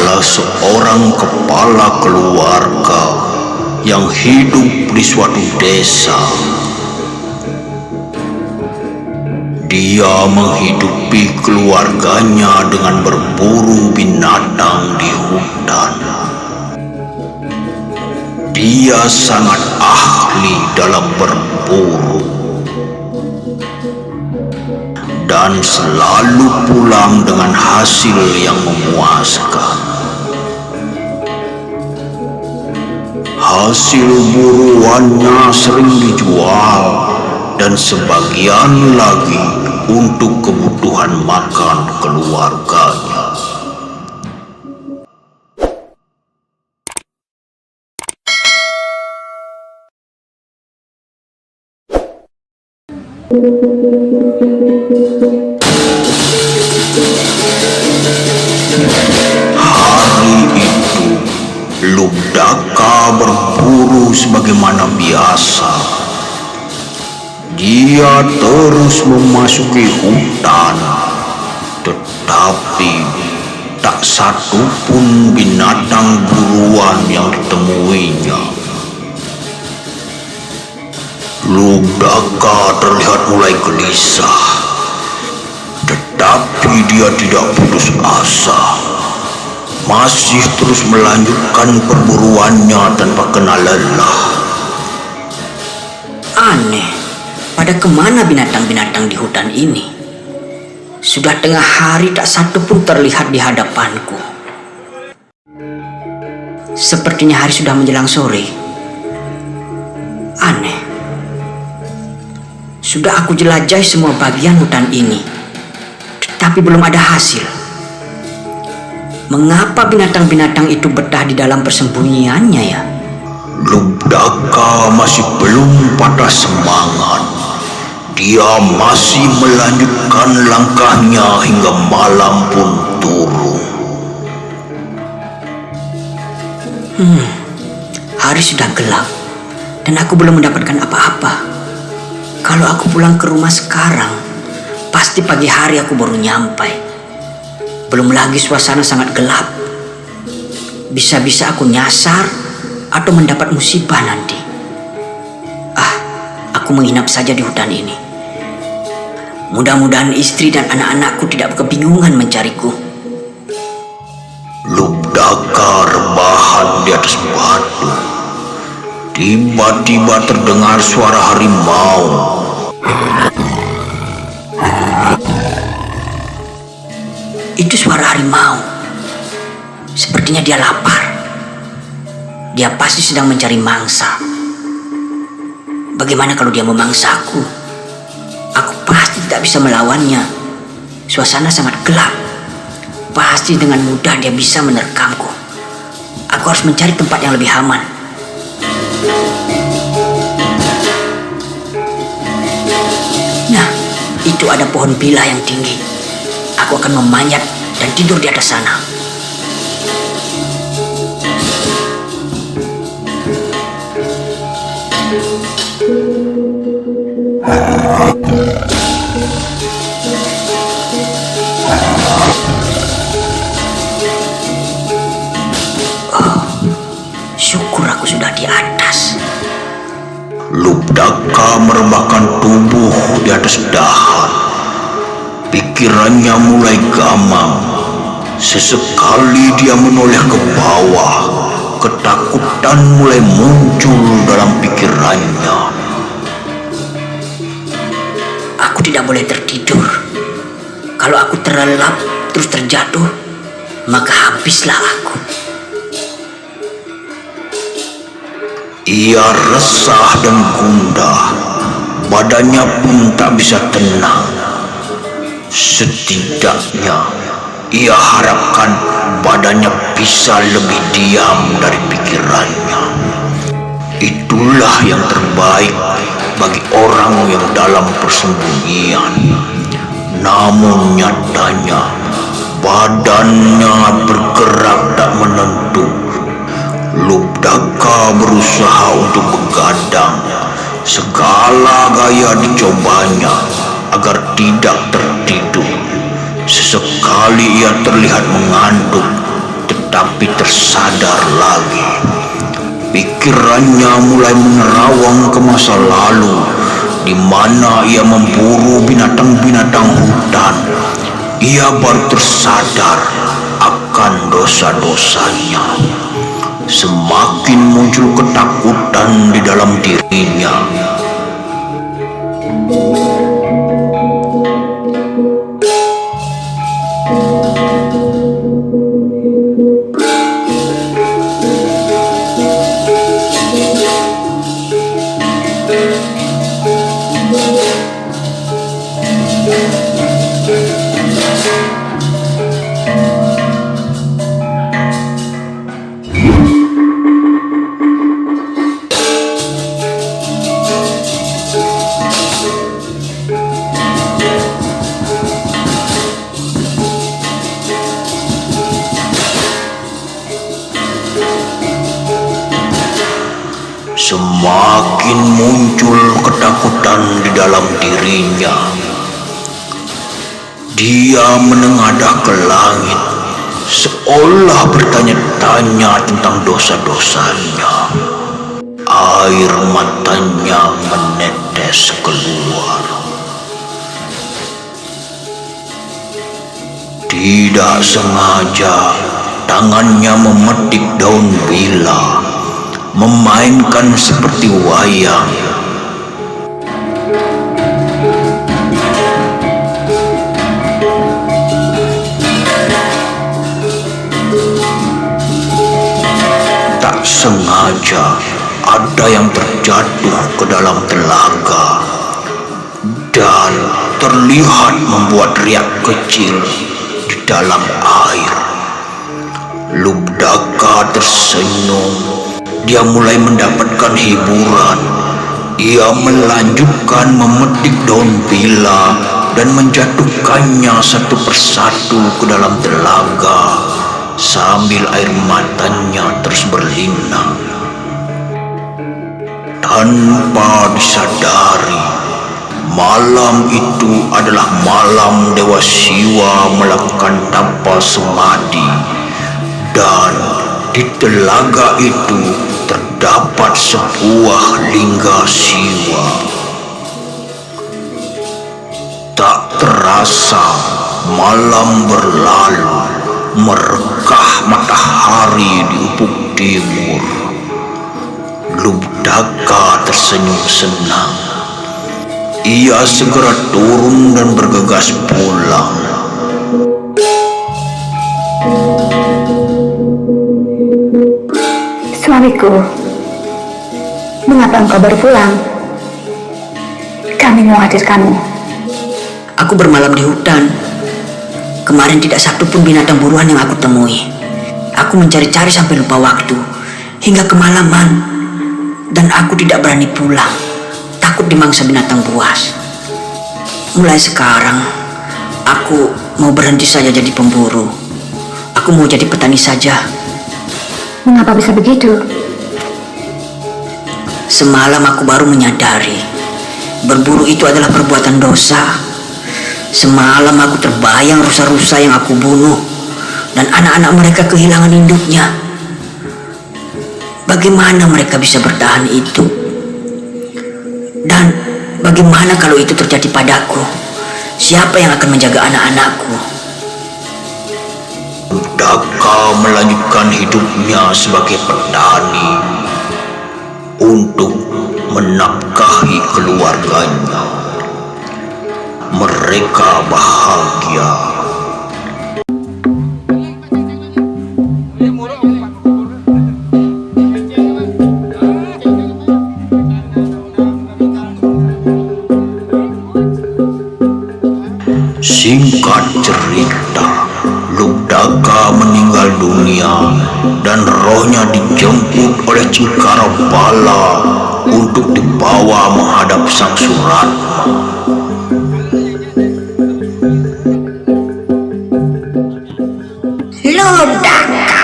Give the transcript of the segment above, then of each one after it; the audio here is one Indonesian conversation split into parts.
adalah seorang kepala keluarga yang hidup di suatu desa. Dia menghidupi keluarganya dengan berburu binatang di hutan. Dia sangat ahli dalam berburu dan selalu pulang dengan hasil yang memuaskan. Hasil buruannya sering dijual dan sebagian lagi untuk kebutuhan makan keluarganya. Hari itu, Lubdaka berburu sebagaimana biasa. Dia terus memasuki hutan, tetapi tak satu pun binatang buruan yang ditemuinya. Lubdaka terlihat mulai gelisah, tetapi dia tidak putus asa. Masih terus melanjutkan perburuannya tanpa kenal lelah. Aneh, pada kemana binatang-binatang di hutan ini? Sudah tengah hari tak satu pun terlihat di hadapanku. Sepertinya hari sudah menjelang sore. Aneh. Sudah aku jelajahi semua bagian hutan ini, tetapi belum ada hasil. Mengapa binatang-binatang itu betah di dalam persembunyiannya ya? Lubdaka masih belum patah semangat. Dia masih melanjutkan langkahnya hingga malam pun turun. Hari sudah gelap dan aku belum mendapatkan apa-apa. Kalau aku pulang ke rumah sekarang, pasti pagi hari aku baru nyampai. Belum lagi suasana sangat gelap. Bisa-bisa aku nyasar atau mendapat musibah nanti. Aku menginap saja di hutan ini. Mudah-mudahan istri dan anak-anakku tidak kebingungan mencariku. Lubdaka rebahan di atas batu. Tiba-tiba terdengar suara harimau. Itu suara harimau. Sepertinya dia lapar. Dia pasti sedang mencari mangsa. Bagaimana kalau dia memangsaku? Aku pasti tidak bisa melawannya. Suasana sangat gelap. Pasti dengan mudah dia bisa menerkamku. Aku harus mencari tempat yang lebih aman. Nah, itu ada pohon bila yang tinggi. Aku akan memanjat dan tidur di atas sana. Syukur aku sudah di atas. Lubdaka merebahkan tubuh di atas dahan. Pikirannya mulai gamang. Sesekali dia menoleh ke bawah. Ketakutan mulai muncul dalam pikirannya. Aku tidak boleh tertidur. Kalau aku terlelap terus terjatuh, maka habislah aku. Ia resah dan gundah. Badannya pun tak bisa tenang. Setidaknya ia harapkan badannya bisa lebih diam dari pikirannya. Itulah yang terbaik bagi orang yang dalam persembunyian. Namun nyatanya badannya bergerak tak menentu. Lubdaka berusaha untuk begadang. Segala gaya dicobanya agar tidak tertidur. Sesekali ia terlihat mengantuk, tetapi tersadar lagi. Pikirannya mulai menerawang ke masa lalu, di mana ia memburu binatang-binatang hutan. Ia baru tersadar akan dosa-dosanya. Semakin muncul ketakutan di dalam dirinya. Semakin muncul ketakutan di dalam dirinya. Dia menengadah ke langit, seolah bertanya-tanya tentang dosa-dosanya. Air matanya menetes keluar. Tidak sengaja, tangannya memetik daun bila, memainkan seperti wayang. Tak sengaja ada yang terjatuh ke dalam telaga dan terlihat membuat riak kecil di dalam air. Lubdaka tersenyum. Dia mulai mendapatkan hiburan. Ia melanjutkan memetik daun bila dan menjatuhkannya satu persatu ke dalam telaga sambil air matanya terus berlinang. Tanpa disadari, malam itu adalah malam Dewa Siwa melakukan tapa semadi, dan di telaga itu terdapat sebuah lingga Siwa. Tak terasa malam berlalu, merekah matahari di ufuk timur. Lubdaka tersenyum senang. Ia segera turun dan bergegas pulang. Suamiku, mengapa engkau baru pulang? Kami menghadirkanmu. Aku bermalam di hutan. Kemarin tidak satu pun binatang buruan yang aku temui. Aku mencari-cari sampai lupa waktu, hingga kemalaman. Dan aku tidak berani pulang, takut dimangsa binatang buas. Mulai sekarang, aku mau berhenti saja jadi pemburu. Aku mau jadi petani saja. Mengapa bisa begitu? Semalam aku baru menyadari, berburu itu adalah perbuatan dosa. Semalam aku terbayang rusa-rusa yang aku bunuh, dan anak-anak mereka kehilangan induknya. Bagaimana mereka bisa bertahan hidup? Dan bagaimana kalau itu terjadi padaku? Siapa yang akan menjaga anak-anakku? Lubdaka melanjutkan hidupnya sebagai petani untuk menafkahi keluarganya. Mereka bahagia. Singkat cerita, Lubdaka meninggal dunia dan rohnya dijemput oleh Cingkara Bala untuk dibawa menghadap Sang Suratma. Lubdaka,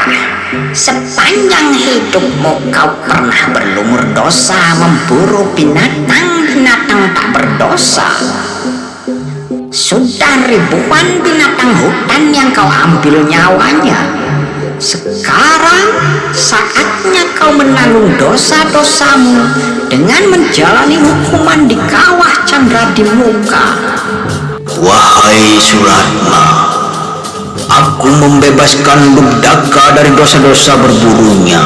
sepanjang hidupmu kau pernah berlumur dosa memburu binatang-binatang tak berdosa. Sudah ribuan binatang hutan yang kau ambil nyawanya. Sekarang saatnya kau menanggung dosa-dosamu dengan menjalani hukuman di kawah Candra di muka. Wahai Suratma, aku membebaskan Lubdaka dari dosa-dosa berburunya.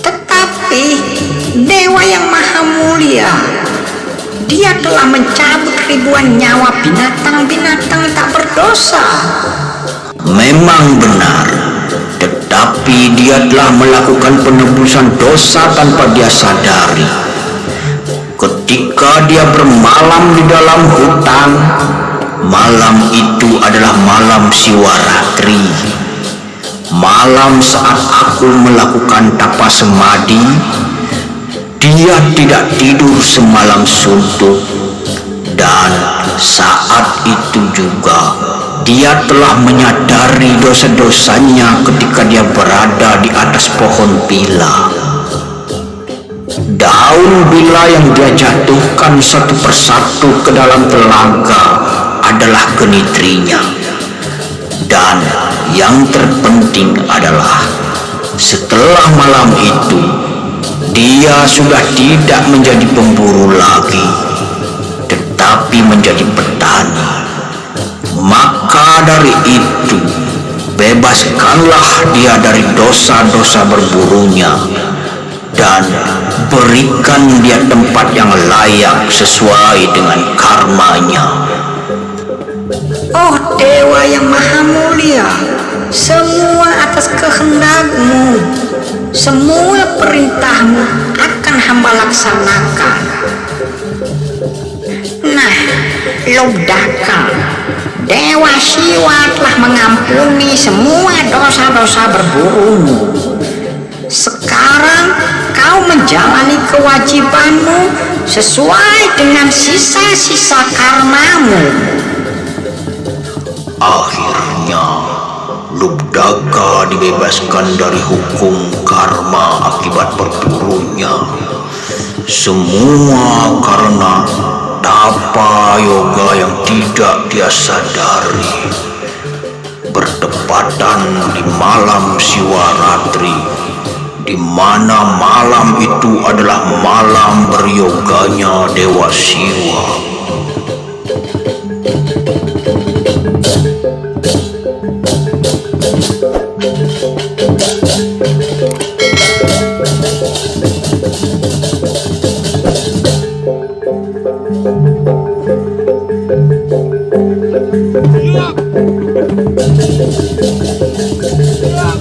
Tetapi Dewa yang Maha Mulia, dia telah mencabut ribuan nyawa binatang-binatang tak berdosa. Memang benar, tetapi dia telah melakukan penebusan dosa tanpa dia sadari. Ketika dia bermalam di dalam hutan, malam itu adalah malam Siwaratri. Malam saat aku melakukan tapa semadi, dia tidak tidur semalam suntuk. Dan saat itu juga dia telah menyadari dosa-dosanya ketika dia berada di atas pohon pila. Daun bila yang dia jatuhkan satu persatu ke dalam telaga adalah kenitrinya. Dan yang terpenting adalah setelah malam itu dia sudah tidak menjadi pemburu lagi, tetapi menjadi petani. Maka dari itu, bebaskanlah dia dari dosa-dosa berburunya dan berikan dia tempat yang layak sesuai dengan karmanya. Oh Dewa yang Maha Mulia, semua atas kehendakmu, semua perintahmu akan hamba laksanakan. Nah, Lubdaka, Dewa Siwa telah mengampuni semua dosa-dosa berburumu. Sekarang kau menjalani kewajibanmu sesuai dengan sisa-sisa karmamu. Akhirnya, Lubdaka dibebaskan dari hukum karma akibat berburunya. Semua karena tapa yoga yang tidak dia sadari. Bertepatan di malam Siwaratri, di mana malam itu adalah malam beryoganya Dewa Siwa. Yeah.